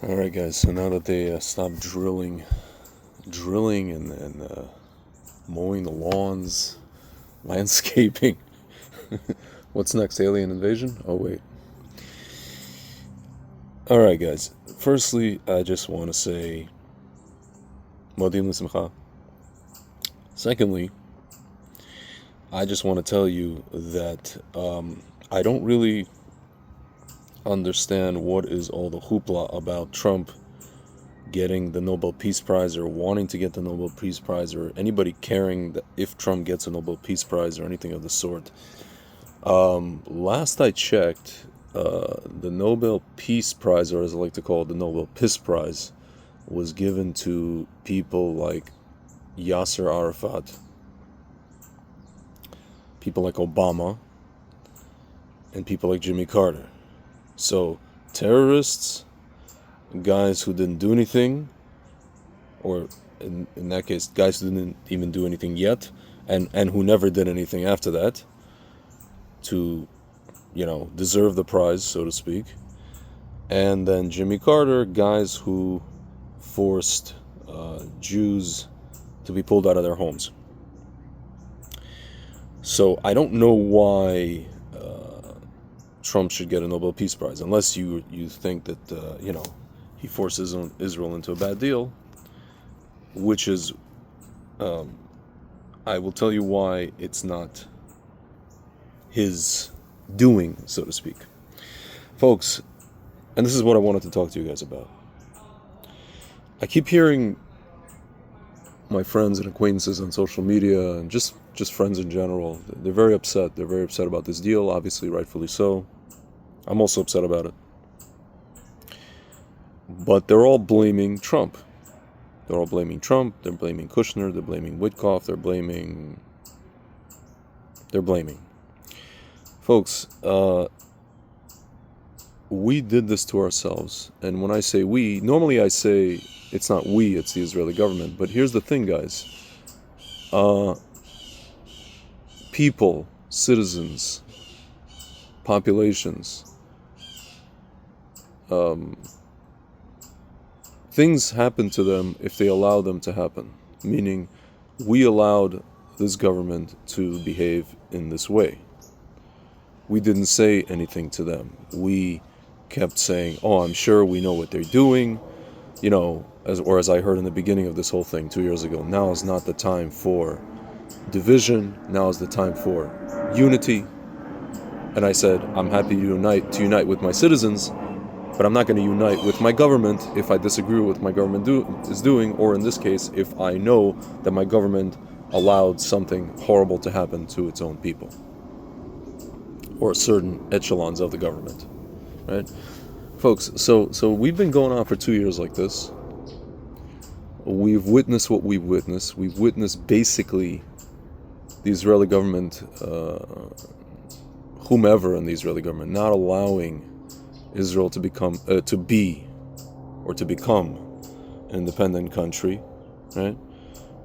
All right, guys. So now that they stopped drilling and mowing the lawns, landscaping, what's next? Alien invasion? Oh wait. All right, guys. Firstly, I just want to say Modim L'Simcha. Secondly, I just want to tell you that I don't really understand what is all the hoopla about Trump getting the Nobel Peace Prize or wanting to get the Nobel Peace Prize or anybody caring that if Trump gets a Nobel Peace Prize or anything of the sort. Last I checked, the Nobel Peace Prize, or as I like to call it, the Nobel Piss Prize, was given to people like Yasser Arafat, people like Obama, and people like Jimmy Carter. So terrorists, guys who didn't do anything, or in that case, guys who didn't even do anything yet, and who never did anything after that to, deserve the prize, so to speak. And then Jimmy Carter, guys who forced Jews to be pulled out of their homes. So I don't know why Trump should get a Nobel Peace Prize, unless you think that he forces Israel into a bad deal, which is, I will tell you why it's not his doing, so to speak. Folks, and this is what I wanted to talk to you guys about. I keep hearing my friends and acquaintances on social media, and just friends in general, they're very upset. They're very upset about this deal, obviously, rightfully so. I'm also upset about it. But they're all blaming Trump. They're all blaming Trump, they're blaming Kushner, they're blaming Witkoff, they're blaming. Folks, we did this to ourselves. And when I say we, normally I say it's not we, it's the Israeli government. But here's the thing, guys. People, citizens, populations, things happen to them if they allow them to happen. Meaning, we allowed this government to behave in this way. We didn't say anything to them. We kept saying, oh, I'm sure we know what they're doing. As I heard in the beginning of this whole thing 2 years ago, now is not the time for division. Now is the time for unity. And I said, I'm happy to unite with my citizens, but I'm not going to unite with my government if I disagree with what my government is doing, or in this case, if I know that my government allowed something horrible to happen to its own people, or certain echelons of the government, right? Folks, so we've been going on for 2 years like this. We've witnessed what we've witnessed. We've witnessed basically the Israeli government, whomever in the Israeli government, not allowing Israel to become an independent country, right?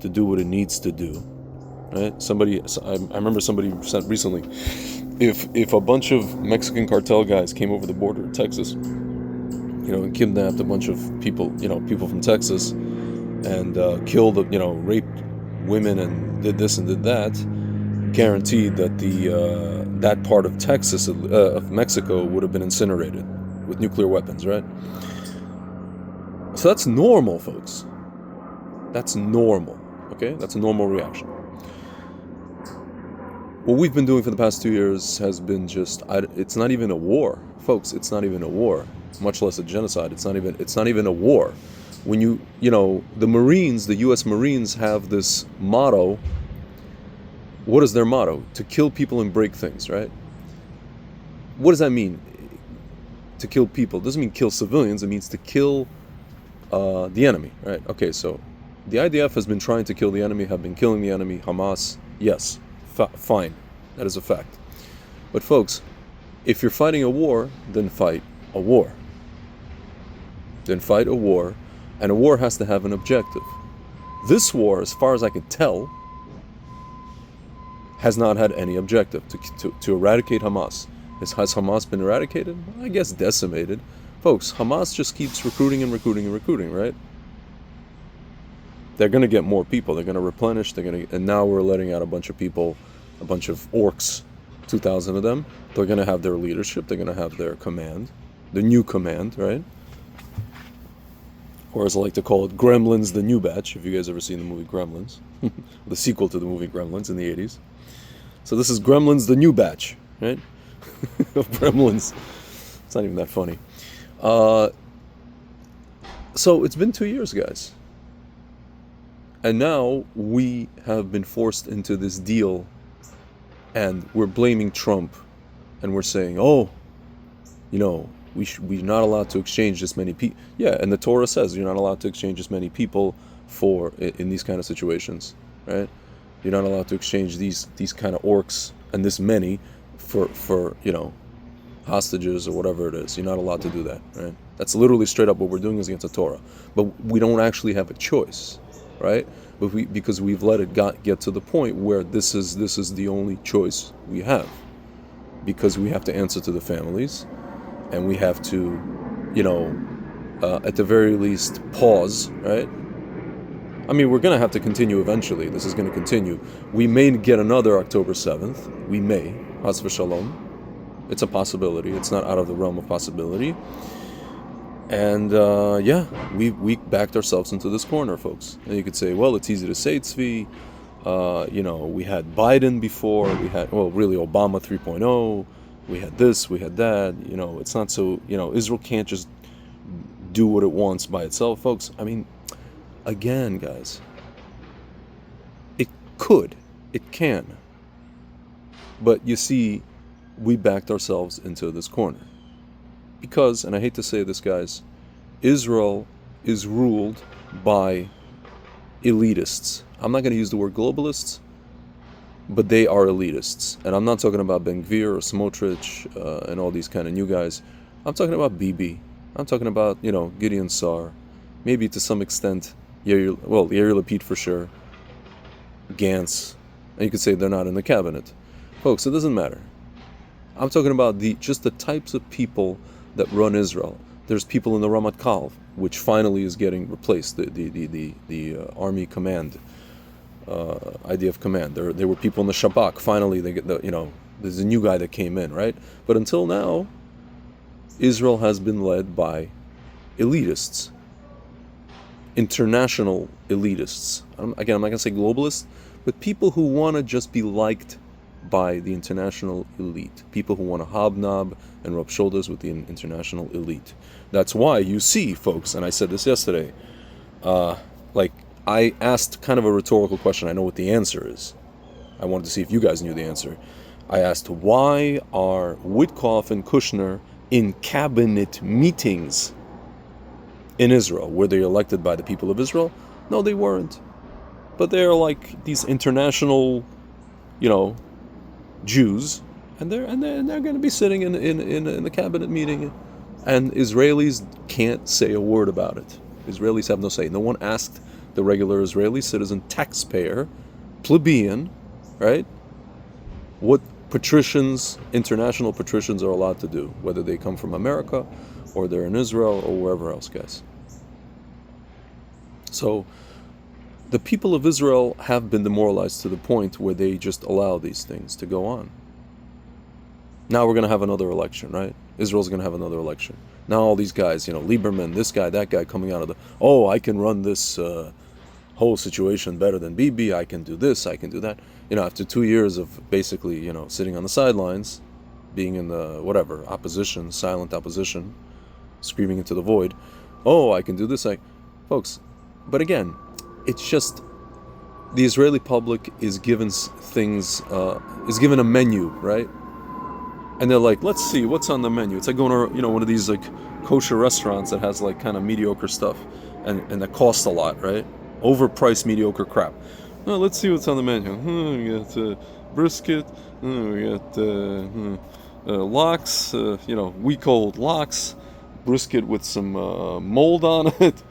To do what it needs to do, right? I remember somebody said recently, if a bunch of Mexican cartel guys came over the border in Texas, and kidnapped a bunch of people, people from Texas, and killed, raped women and did this and did that, guaranteed that that part of Texas, of Mexico, would have been incinerated with nuclear weapons, right? So that's normal, folks. That's normal, okay? That's a normal reaction. What we've been doing for the past 2 years has been it's not even a war, folks. It's not even a war, much less a genocide. It's not even a war. When the Marines, the U.S. Marines, have this motto. What is their motto? To kill people and break things, right? What does that mean? To kill people. It doesn't mean kill civilians. It means to kill the enemy, right? Okay, so the IDF has been trying to kill the enemy, have been killing the enemy. Hamas, yes, fine. That is a fact. But folks, if you're fighting a war, then fight a war. Then fight a war, and a war has to have an objective. This war, as far as I can tell, has not had any objective to eradicate Hamas. Has Hamas been eradicated? I guess decimated, Folks, Hamas just keeps recruiting and recruiting and recruiting, right? They're going to get more people. They're going to replenish. And now we're letting out a bunch of people, a bunch of orcs, 2,000 of them. They're going to have their leadership. They're going to have their command, the new command, right? Or as I like to call it, Gremlins, the new batch. If you guys ever seen the movie Gremlins, the sequel to the movie Gremlins in the 80s. So this is Gremlins, the new batch, right? Of Gremlins. It's not even that funny. So it's been 2 years, guys. And now we have been forced into this deal, and we're blaming Trump, and we're saying, oh, you know, we're not allowed to exchange this many people. Yeah, and the Torah says you're not allowed to exchange this many people in these kind of situations, right? You're not allowed to exchange these kind of orcs and this many for you know, hostages or whatever it is. You're not allowed to do that, right? That's literally straight up what we're doing is against the Torah. But we don't actually have a choice, right? But because we've let it get to the point where this is the only choice we have, because we have to answer to the families, and we have to, you know, at the very least pause, right? I mean, we're going to have to continue eventually. This is going to continue. We may get another October 7th. We may. Chas v'shalom. It's a possibility. It's not out of the realm of possibility. And yeah, we backed ourselves into this corner, folks. And you could say, well, it's easy to say, Tzvi. You know, we had Biden before. We had, well, really Obama 3.0. We had this, we had that. You know, it's not so, you know, Israel can't just do what it wants by itself, folks. I mean, again, guys, it can. But you see, we backed ourselves into this corner. Because, and I hate to say this, guys, Israel is ruled by elitists. I'm not going to use the word globalists, but they are elitists. And I'm not talking about Ben Gvir or Smotrich and all these kind of new guys. I'm talking about Bibi. I'm talking about, you know, Gideon Sar. Maybe to some extent, Yair Lapid for sure. Gantz. And you could say they're not in the cabinet. Folks, it doesn't matter. I'm talking about just the types of people that run Israel. There's people in the Ramat Kal, which finally is getting replaced, the army command, IDF command. There were people in the Shabak. Finally, they get there's a new guy that came in, right? But until now, Israel has been led by elitists, international elitists. Again, I'm not going to say globalists, but people who want to just be liked by the international elite, people who want to hobnob and rub shoulders with the international elite. That's why you see, folks, and I said this yesterday, like I asked kind of a rhetorical question. I know what the answer is. I wanted to see if you guys knew the answer. I asked, why are Witkoff and Kushner in cabinet meetings in Israel? Were they elected by the people of Israel? No, they weren't. But they're like these international, you know, Jews, and they're going to be sitting in the cabinet meeting, and Israelis can't say a word about it. Israelis have no say. No one asked the regular Israeli citizen, taxpayer, plebeian, right, what patricians, international patricians, are allowed to do, whether they come from America or they're in Israel or wherever else, guys. So the people of Israel have been demoralized to the point where they just allow these things to go on. Now we're going to have another election, right? Israel's going to have another election. Now all these guys, you know, Lieberman, this guy, that guy, coming out of I can run this whole situation better than Bibi, I can do this, I can do that. You know, after 2 years of basically, you know, sitting on the sidelines, being in the, whatever, opposition, silent opposition, screaming into the void, I can do this, folks, but again, it's just the Israeli public is given things, is given a menu, right? And they're like, let's see what's on the menu. It's like going to, you know, one of these like kosher restaurants that has like kind of mediocre stuff, and that costs a lot, right? Overpriced mediocre crap. Oh, let's see what's on the menu. We got brisket. We got lox. You know, week old lox, brisket with some mold on it.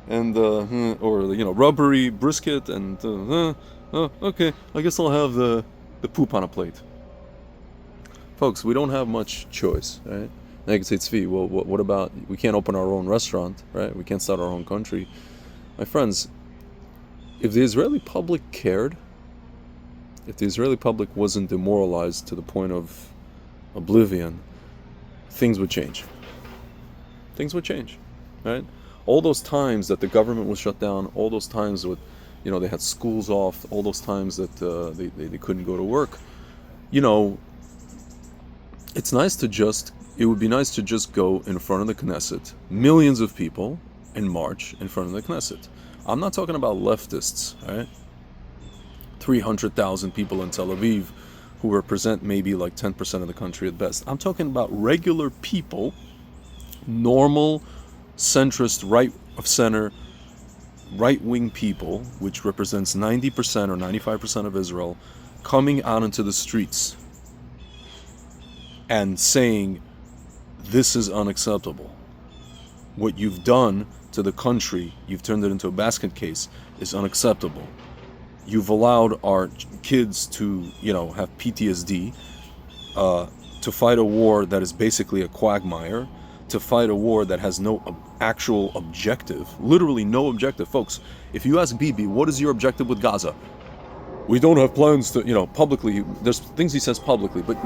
And or you know, rubbery brisket, and okay, I guess I'll have the poop on a plate. Folks, we don't have much choice, right? And I could say, Tzvi, well, what about, we can't open our own restaurant, right? We can't start our own country. My friends, if the Israeli public cared, if the Israeli public wasn't demoralized to the point of oblivion, things would change. Things would change, right? All those times that the government was shut down, all those times with, they had schools off, all those times that they couldn't go to work, it's nice to just, it would be nice to just go in front of the Knesset, millions of people, and march in front of the Knesset. I'm not talking about leftists, right? 300,000 people in Tel Aviv who represent maybe like 10% of the country at best. I'm talking about regular people, normal, centrist, right of center, right-wing people, which represents 90% or 95% of Israel, coming out into the streets and saying, this is unacceptable. What you've done to the country, you've turned it into a basket case, is unacceptable. You've allowed our kids to, have PTSD, to fight a war that is basically a quagmire, to fight a war that has no actual objective, literally no objective. Folks, if you ask Bibi, what is your objective with Gaza? We don't have plans to, publicly, there's things he says publicly, but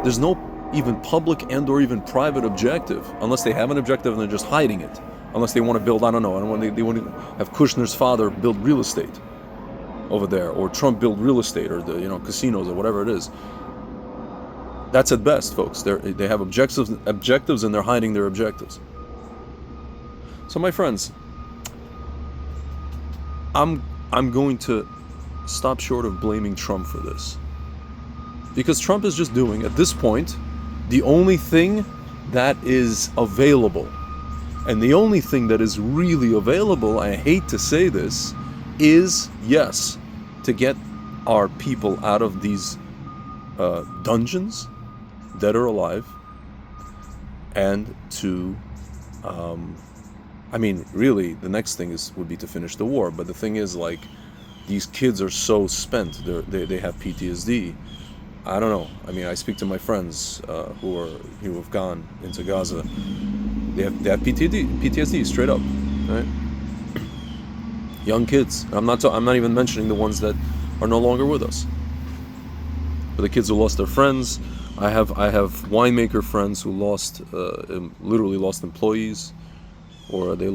there's no even public and or even private objective, unless they have an objective and they're just hiding it, unless they want to build, I don't know, they want to have Kushner's father build real estate over there, or Trump build real estate, or the casinos, or whatever it is. That's at best, folks. They have objectives, and they're hiding their objectives. So, my friends, I'm going to stop short of blaming Trump for this, because Trump is just doing, at this point, the only thing that is available, and the only thing that is really available, I hate to say this, is, yes, to get our people out of these dungeons, dead or alive, and to, really, the next thing would be to finish the war. But the thing is, these kids are so spent, they have PTSD. I don't know. I speak to my friends who have gone into Gaza. They have PTSD straight up, right? Young kids. I'm not even mentioning the ones that are no longer with us. But the kids who lost their friends. I have winemaker friends who literally lost employees, or they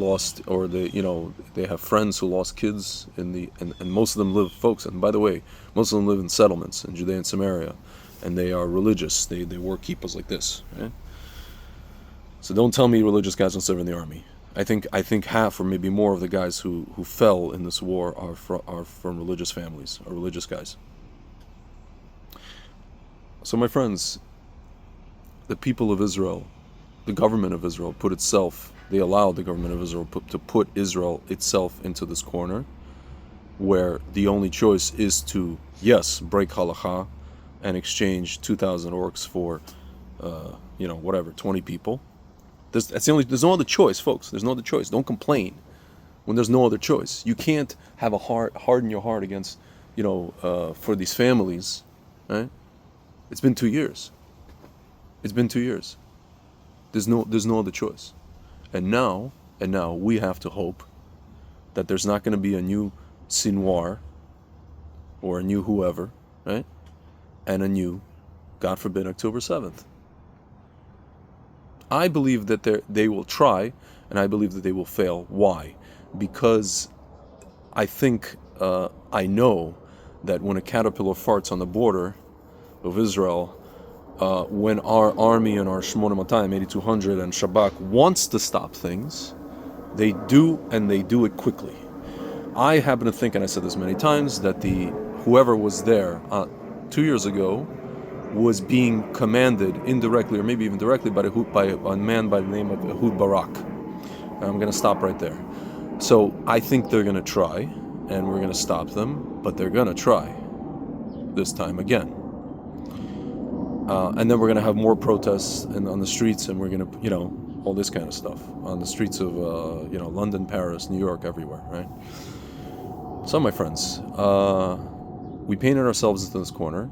have friends who lost kids and most of them live, folks, and by the way, most of them live in settlements in Judea and Samaria, and they are religious. They wear kippahs like this, right? So don't tell me religious guys don't serve in the army. I think half or maybe more of the guys who fell in this war are from religious families, or religious guys. So my friends, the people of Israel, the government of Israel they allowed the government of Israel to put Israel itself into this corner, where the only choice is to, yes, break halakha and exchange 2,000 orcs for, 20 people. There's no other choice, folks. There's no other choice. Don't complain when there's no other choice. You can't have harden your heart against, for these families, right? It's been 2 years. It's been 2 years. There's no other choice. And now we have to hope that there's not going to be a new Sinwar or a new whoever, right? And a new, God forbid, October 7th. I believe that they will try, and I believe that they will fail. Why? Because I think, I know that when a caterpillar farts on the border of Israel, when our army and our 8200 and Shabak wants to stop things, they do, and they do it quickly. I happen to think, and I said this many times, that whoever was there 2 years ago was being commanded indirectly, or maybe even directly, by a man by the name of Ehud Barak. I'm going to stop right there. So I think they're going to try, and we're going to stop them, but they're going to try this time again. And then we're going to have more protests on the streets, and we're going to, all this kind of stuff on the streets of, London, Paris, New York, everywhere, right? So, my friends, we painted ourselves into this corner.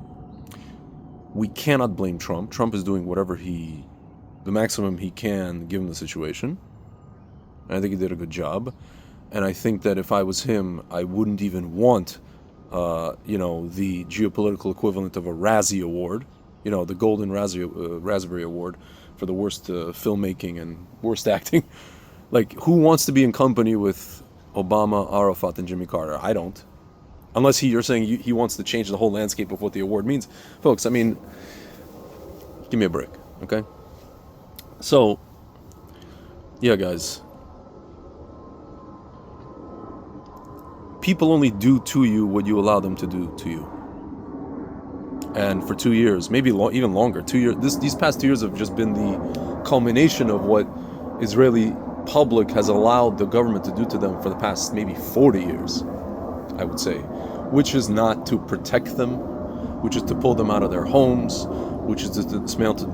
We cannot blame Trump. Trump is doing whatever he the maximum he can given the situation. And I think he did a good job. And I think that if I was him, I wouldn't even want, the geopolitical equivalent of a Razzie Award, the Golden Raspberry Award for the worst filmmaking and worst acting. Like, who wants to be in company with Obama, Arafat, and Jimmy Carter? I don't. Unless you're saying he wants to change the whole landscape of what the award means. Folks, I mean, give me a break, okay? So, yeah, guys. People only do to you what you allow them to do to you. And for 2 years, maybe even longer, 2 years. These past 2 years have just been the culmination of what Israeli public has allowed the government to do to them for the past maybe 40 years, I would say, which is not to protect them, which is to pull them out of their homes, which is to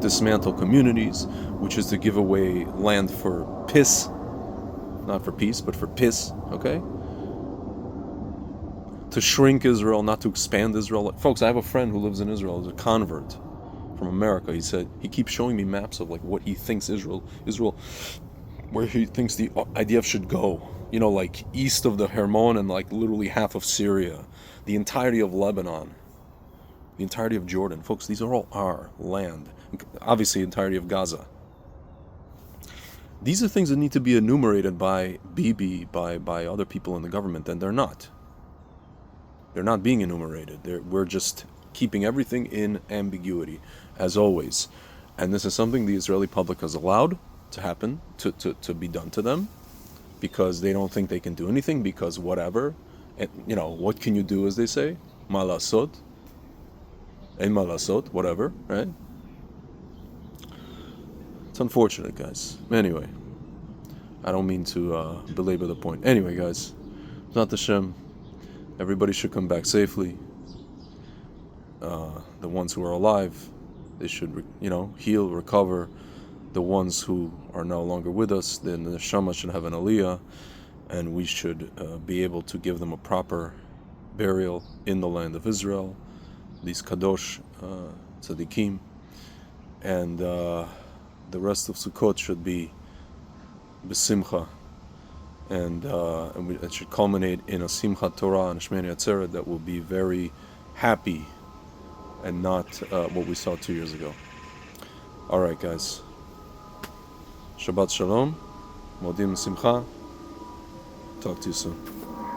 dismantle communities, which is to give away land for piss, not for peace, but for piss, okay? To shrink Israel, not to expand Israel. Folks, I have a friend who lives in Israel, he's a convert from America. He said, he keeps showing me maps of like what he thinks Israel, where he thinks the IDF should go. Like east of the Hermon and like literally half of Syria, the entirety of Lebanon, the entirety of Jordan. Folks, these are all our land. Obviously, the entirety of Gaza. These are things that need to be enumerated by Bibi, by other people in the government, and they're not. They're not being enumerated. We're just keeping everything in ambiguity, as always. And this is something the Israeli public has allowed to happen, to be done to them, because they don't think they can do anything, because whatever. And, what can you do, as they say? Malasot. En malasot, whatever, right? It's unfortunate, guys. Anyway, I don't mean to belabor the point. Anyway, guys, Zat Hashem, everybody should come back safely. The ones who are alive, they should, heal, recover. The ones who are no longer with us, then the neshama should have an aliyah, and we should be able to give them a proper burial in the land of Israel, these kadosh tzaddikim, and the rest of Sukkot should be b'simcha, and it should culminate in a simchat Torah and a Shmini Atzeret that will be very happy, and not what we saw 2 years ago. All right, guys. Shabbat Shalom. Modim Simcha. Talk to you soon.